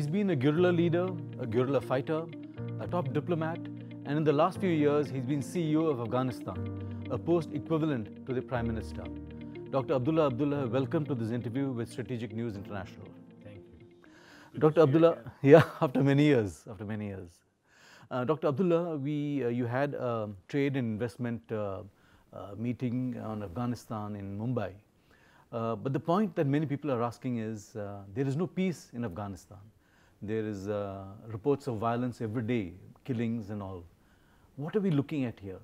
He's been a guerrilla leader, a guerrilla fighter, a top diplomat, and in the last few years, he's been CEO of Afghanistan, a post equivalent to the Prime Minister. Dr. Abdullah Abdullah, welcome to this interview with Strategic News International. Thank you. Dr. Abdullah, yeah, after many years. Dr. Abdullah, you had a trade and investment meeting on Afghanistan in Mumbai. But the point that many people are asking is there is no peace in Afghanistan. There is reports of violence every day, killings and all. What are we looking at here?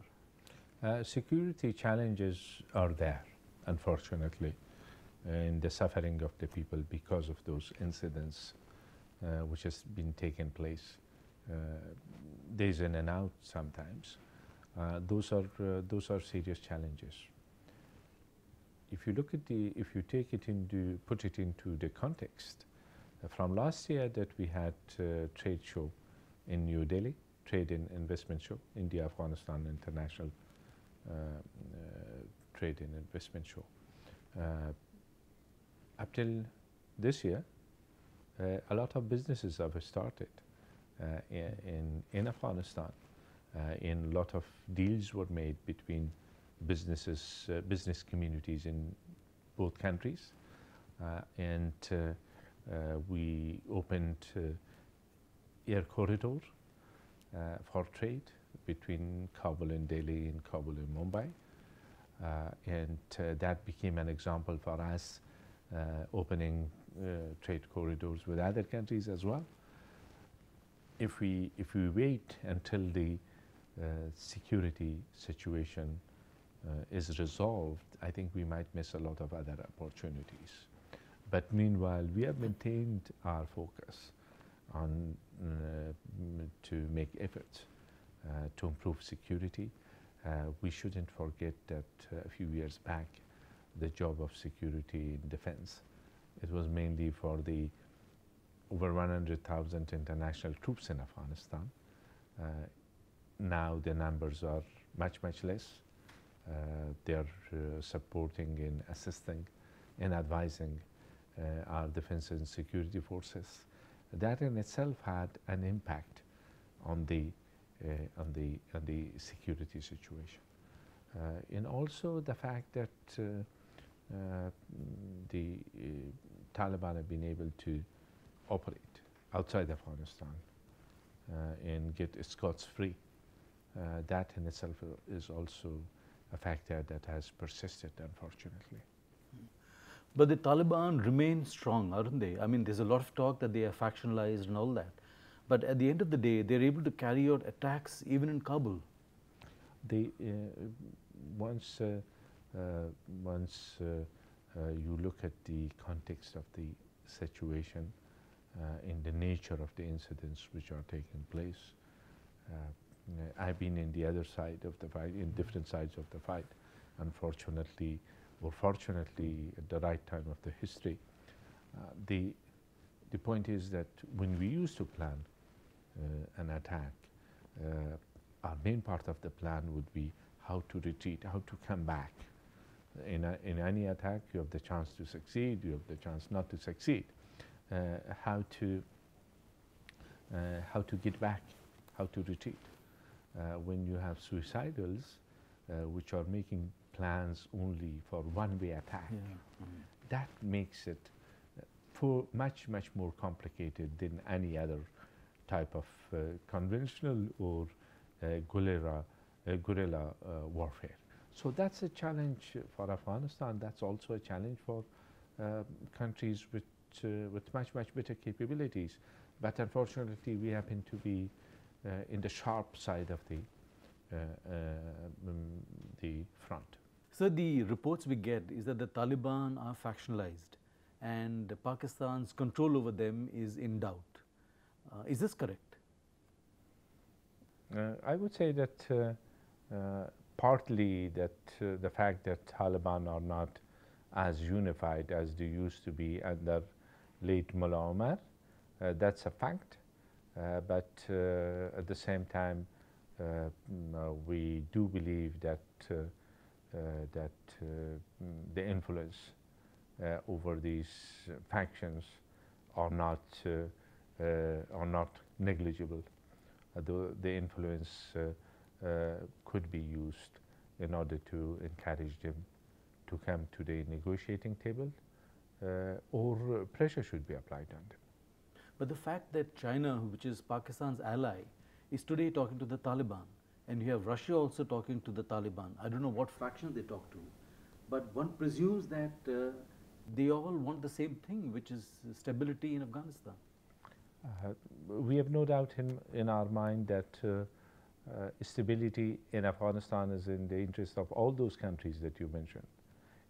Security challenges are there, unfortunately, in the suffering of the people because of those incidents which has been taking place. Days in and out sometimes. Those are serious challenges. If you look at if you take it put it into the context, from last year that we had trade show in New Delhi, trade and investment show, India-Afghanistan International Trade and Investment Show. Up till this year, a lot of businesses have started in Afghanistan. A lot of deals were made between business communities in both countries, and we opened air corridor for trade between Kabul and Delhi and Kabul and Mumbai, and that became an example for us opening trade corridors with other countries as well. If we wait until the security situation is resolved, I think we might miss a lot of other opportunities. But meanwhile, we have maintained our focus on to make efforts to improve security. We shouldn't forget that a few years back, the job of security and defense, it was mainly for the over 100,000 international troops in Afghanistan. Now the numbers are much less. They are supporting and assisting and advising our defense and security forces. That in itself had an impact on the security situation, and also the fact that the Taliban have been able to operate outside Afghanistan and get Scots-free. That in itself is also a factor that has persisted, unfortunately. But the Taliban remain strong, aren't they? I mean, there's a lot of talk that they are factionalized and all that. But at the end of the day, they're able to carry out attacks even in Kabul. They, once you look at the context of the situation, in the nature of the incidents which are taking place, I've been in the other side of the fight, in different sides of the fight, unfortunately or fortunately at the right time of the history. The point is that when we used to plan an attack, our main part of the plan would be how to retreat, how to come back. In any attack, you have the chance to succeed, you have the chance not to succeed. How to get back, how to retreat. When you have suicidals, which are making plans only for one-way attack, that makes it much more complicated than any other type of conventional or guerrilla warfare. So that's a challenge for Afghanistan. That's also a challenge for countries with much better capabilities. But unfortunately, we happen to be in the sharp side of the front. So the reports we get is that the Taliban are factionalized and Pakistan's control over them is in doubt. Is this correct? I would say that partly that the fact that Taliban are not as unified as they used to be under late Mullah Omar, that's a fact. But at the same time, we do believe that the influence over these factions are not are not negligible. The influence could be used in order to encourage them to come to the negotiating table, or pressure should be applied on them. But the fact that China, which is Pakistan's ally, is today talking to the Taliban, and you have Russia also talking to the Taliban. I don't know what faction they talk to, but one presumes that they all want the same thing, which is stability in Afghanistan. We have no doubt in our mind that stability in Afghanistan is in the interest of all those countries that you mentioned,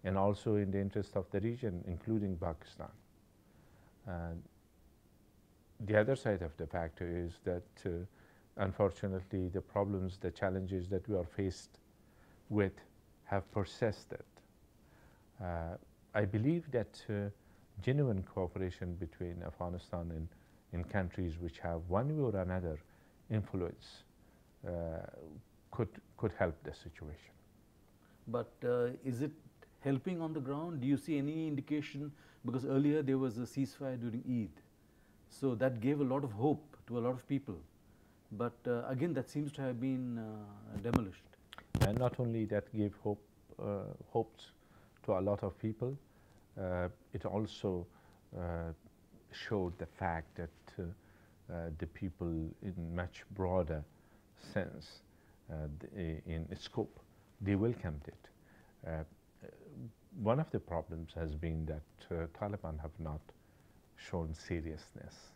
and also in the interest of the region, including Pakistan. And the other side of the factor is that unfortunately the problems, the challenges that we are faced with have persisted. I believe that genuine cooperation between Afghanistan and in countries which have one way or another influence could help the situation. But is it helping on the ground? Do you see any indication? Because earlier there was a ceasefire during Eid, so that gave a lot of hope to a lot of people. But again, that seems to have been demolished. And not only that gave hopes to a lot of people, it also showed the fact that the people in much broader sense, in scope, they welcomed it. One of the problems has been that Taliban have not shown seriousness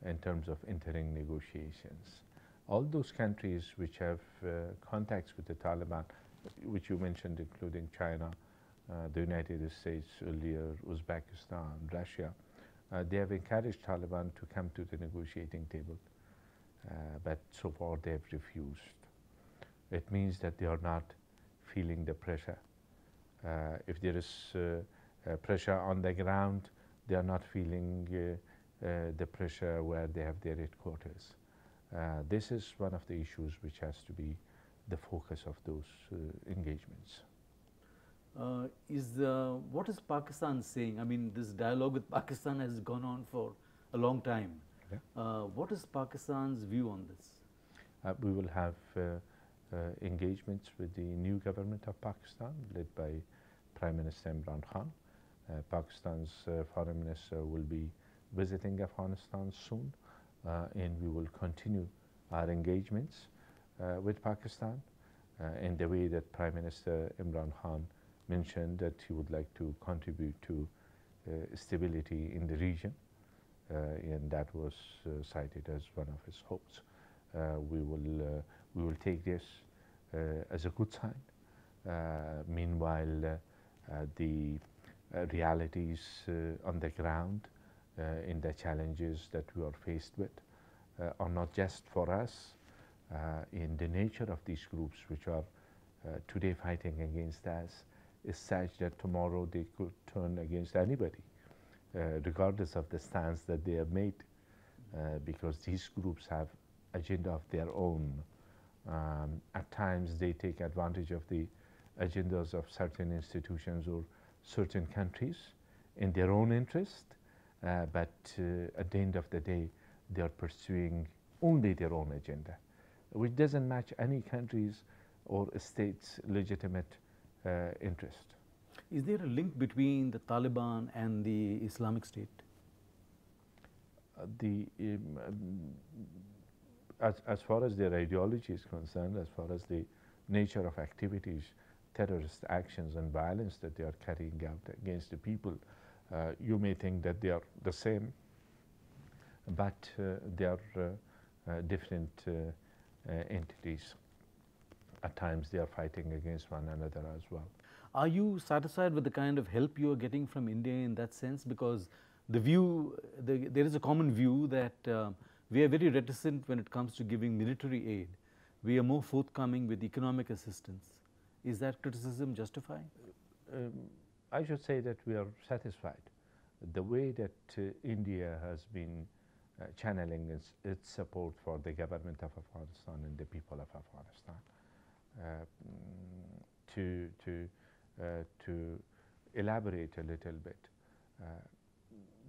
in terms of entering negotiations. All those countries which have contacts with the Taliban, which you mentioned, including China, the United States earlier, Uzbekistan, Russia, they have encouraged Taliban to come to the negotiating table, but so far they have refused. It means that they are not feeling the pressure. If there is pressure on the ground, they are not feeling the pressure where they have their headquarters. This is one of the issues which has to be the focus of those engagements. What is Pakistan saying? I mean, this dialogue with Pakistan has gone on for a long time. Yeah. What is Pakistan's view on this? We will have engagements with the new government of Pakistan, led by Prime Minister Imran Khan. Pakistan's foreign minister will be visiting Afghanistan soon, and we will continue our engagements with Pakistan in the way that Prime Minister Imran Khan mentioned that he would like to contribute to stability in the region, and that was cited as one of his hopes. We will take this as a good sign. Meanwhile, the realities on the ground in the challenges that we are faced with are not just for us. In the nature of these groups, which are today fighting against us, is such that tomorrow they could turn against anybody, regardless of the stance that they have made, because these groups have agenda of their own. At times they take advantage of the agendas of certain institutions or certain countries in their own interest, but at the end of the day they are pursuing only their own agenda, which doesn't match any country's or state's legitimate interest. Is there a link between the Taliban and the Islamic State? As far as their ideology is concerned, as far as the nature of activities, terrorist actions and violence that they are carrying out against the people, you may think that they are the same, but they are different entities. At times they are fighting against one another as well. Are you satisfied with the kind of help you are getting from India in that sense? Because the view, there is a common view that we are very reticent when it comes to giving military aid. We are more forthcoming with economic assistance. Is that criticism justified? I should say that we are satisfied. The way that India has been channeling its support for the government of Afghanistan and the people of Afghanistan, to elaborate a little bit,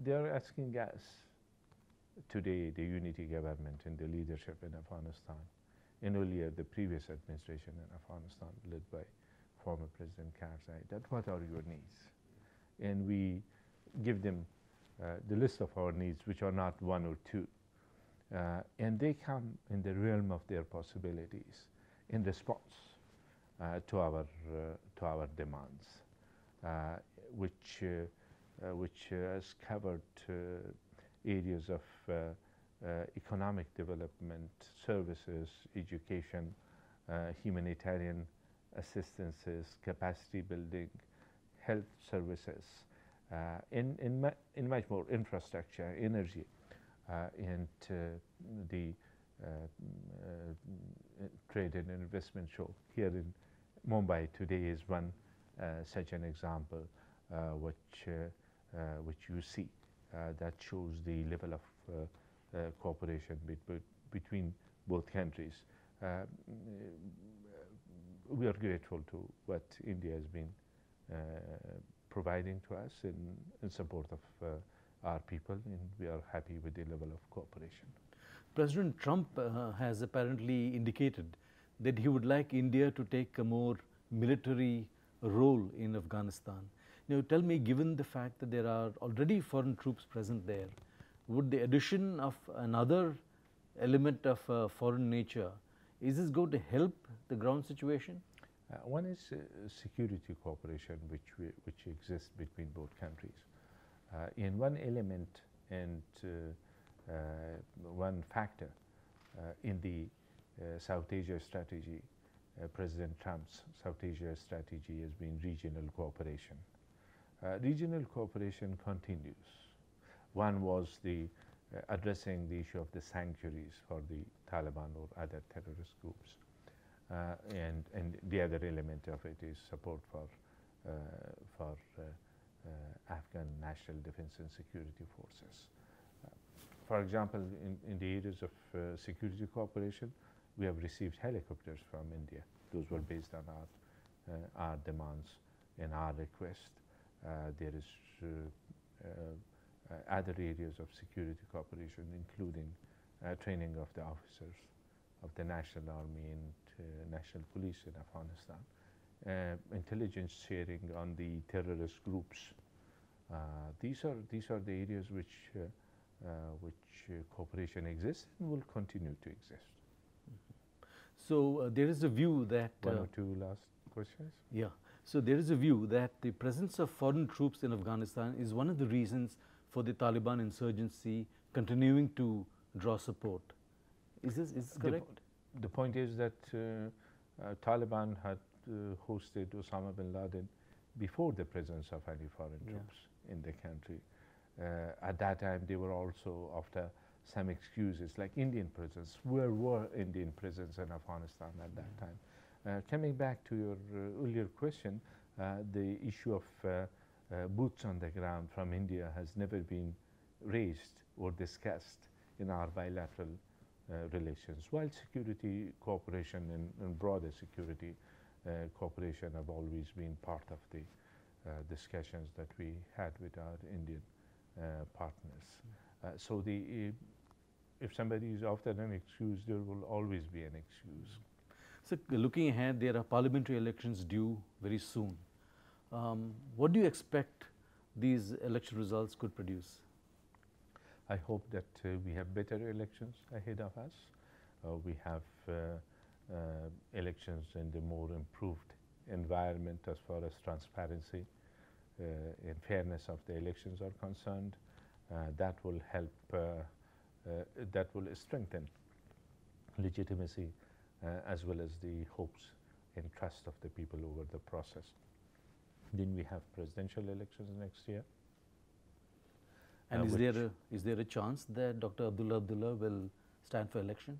they are asking us today the unity government and the leadership in Afghanistan, and earlier the previous administration in Afghanistan led by former President Karzai, that what are your needs? And we give them the list of our needs, which are not one or two. And they come in the realm of their possibilities in response to our demands, which has covered areas of economic development, services, education, humanitarian assistances, capacity building, health services, in much more infrastructure, energy, and the trade and investment show here in Mumbai today is one such an example, which you see that shows the level of cooperation between both countries. We are grateful to what India has been providing to us in support of our people, and we are happy with the level of cooperation. President Trump has apparently indicated that he would like India to take a more military role in Afghanistan. Now, tell me, given the fact that there are already foreign troops present there, would the addition of another element of foreign nature, is this going to help the ground situation? One is security cooperation, which exists between both countries. In one element and one factor in the South Asia strategy, President Trump's South Asia strategy has been regional cooperation. Regional cooperation continues. One was the addressing the issue of the sanctuaries for the Taliban or other terrorist groups. And the other element of it is support for Afghan National Defense and Security Forces. For example, in the areas of security cooperation, we have received helicopters from India. Those were based on our demands and our request. There is other areas of security cooperation, including training of the officers of the National Army and National Police in Afghanistan, intelligence sharing on the terrorist groups. These are the areas which cooperation exists and will continue to exist. So there is a view that one or two last questions. Yeah. So there is a view that the presence of foreign troops in Afghanistan is one of the reasons for the Taliban insurgency continuing to draw support. Is this correct? The point is that Taliban had hosted Osama bin Laden before the presence of any foreign troops in the country. At that time, they were also after some excuses, like Indian presence. Where were Indian presence in Afghanistan at that time? Coming back to your earlier question, the issue of boots on the ground from India has never been raised or discussed in our bilateral relations, while security cooperation and broader security cooperation have always been part of the discussions that we had with our Indian partners. So if somebody is after an excuse, there will always be an excuse. So looking ahead, there are parliamentary elections due very soon. What do you expect these election results could produce? I hope that we have better elections ahead of us. We have elections in the more improved environment as far as transparency and fairness of the elections are concerned. That will help, that will strengthen legitimacy as well as the hopes and trust of the people over the process. Then we have presidential elections next year. And is there a chance that Dr. Abdullah Abdullah will stand for election?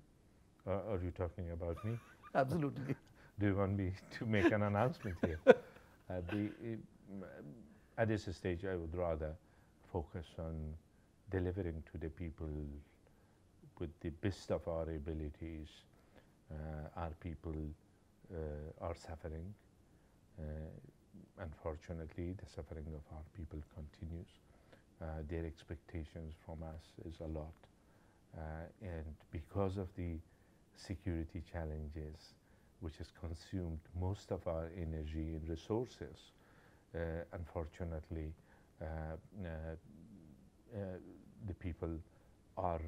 Are you talking about me? Absolutely. Do you want me to make an announcement here? At this stage, I would rather focus on delivering to the people with the best of our abilities. Our people are suffering. Unfortunately, the suffering of our people continues. Their expectations from us is a lot. And because of the security challenges, which has consumed most of our energy and resources, unfortunately, the people are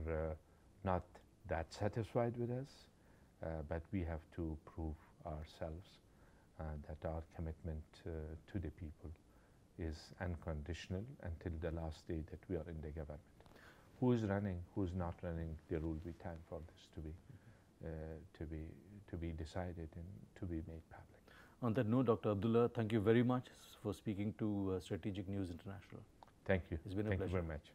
not that satisfied with us, but we have to prove ourselves that our commitment to the people is unconditional until the last day that we are in the government. Who is running, who is not running, there will be time for this to be decided and to be made public. On that note, Dr. Abdullah, thank you very much for speaking to Strategic News International. Thank you. It's been a Thank pleasure. you very much.